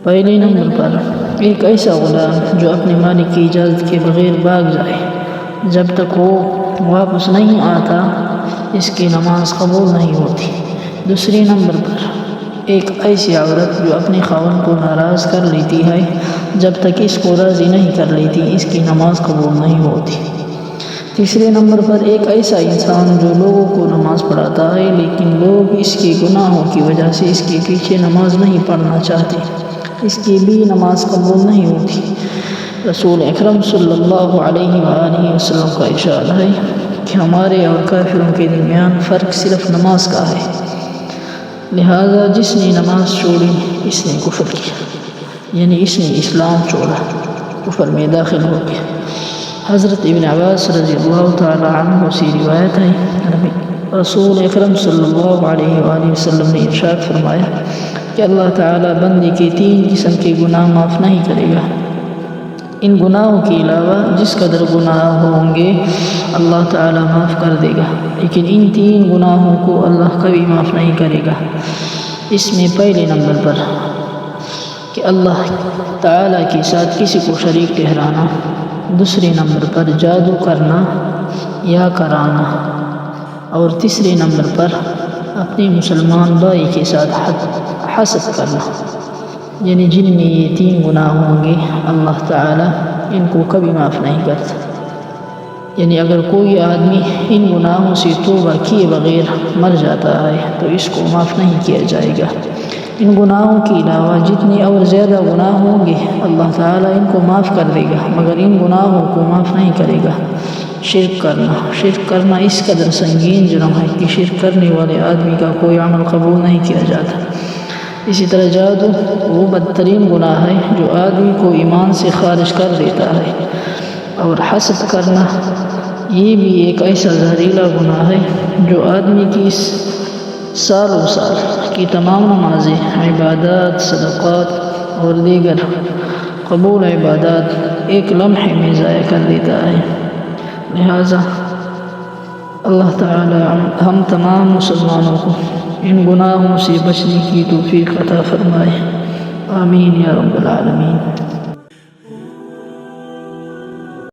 پہلے نمبر پر ایک ایسا غلام جو اپنے مالک کی اجازت کے بغیر بھاگ جائے جب تک وہ واپس نہیں آتا اس کی نماز قبول نہیں ہوتی۔ دوسرے نمبر پر ایک ایسی عورت جو اپنے خاوند کو ناراض کر لیتی ہے جب تک اس کو راضی نہیں کر لیتی اس کی نماز قبول نہیں ہوتی۔ تیسرے نمبر پر ایک ایسا انسان جو لوگوں کو نماز پڑھاتا ہے لیکن لوگ اس کے گناہوں کی وجہ سے اس کے پیچھے نماز نہیں پڑھنا چاہتے، اس کی بھی نماز قبول نہیں ہوتی۔ رسول اکرم صلی اللہ علیہ وآلہ وسلم کا ارشاد ہے کہ ہمارے اور کافروں کے درمیان فرق صرف نماز کا ہے، لہذا جس نے نماز چھوڑی اس نے کفر کیا، یعنی اس نے اسلام چھوڑا، کفر میں داخل ہو گیا۔ حضرت ابن عباس رضی اللہ تعالی عنہ سے روایت ہے رسول اکرم صلی اللہ علیہ وآلہ وسلم نے ارشاد فرمایا کہ اللہ تعالی بندے کے 3 قسم کے گناہ معاف نہیں کرے گا۔ ان گناہوں کے علاوہ جس قدر گناہ ہوں گے اللہ تعالی معاف کر دے گا، لیکن ان 3 گناہوں کو اللہ کبھی معاف نہیں کرے گا۔ اس میں پہلے نمبر پر کہ اللہ تعالی کے ساتھ کسی کو شریک ٹھہرانا، دوسرے نمبر پر جادو کرنا یا کرانا، اور تیسرے نمبر پر اپنے مسلمان بھائی کے ساتھ حسد کرنا، یعنی جن میں یہ 3 گناہ ہوں گے اللہ تعالی ان کو کبھی معاف نہیں کرتا۔ یعنی اگر کوئی آدمی ان گناہوں سے توبہ کیے بغیر مر جاتا ہے تو اس کو معاف نہیں کیا جائے گا۔ ان گناہوں کے علاوہ جتنے اور زیادہ گناہ ہوں گے اللہ تعالیٰ ان کو معاف کر دے گا، مگر ان گناہوں کو معاف نہیں کرے گا۔ شرک کرنا اس قدر سنگین جرم ہے کہ شرک کرنے والے آدمی کا کوئی عمل قبول نہیں کیا جاتا۔ اسی طرح جادو وہ بدترین گناہ ہے جو آدمی کو ایمان سے خارج کر دیتا ہے، اور حسد کرنا یہ بھی ایک ایسا زہریلا گناہ ہے جو آدمی کی سالوں سال کی تمام نمازیں، عبادات، صدقات اور دیگر قبول عبادات ایک لمحے میں ضائع کر دیتا ہے۔ لہذا اللہ تعالی ہم تمام مسلمانوں کو ان گناہوں سے بچنے کی توفیق عطا فرمائے، آمین یا رب العالمین۔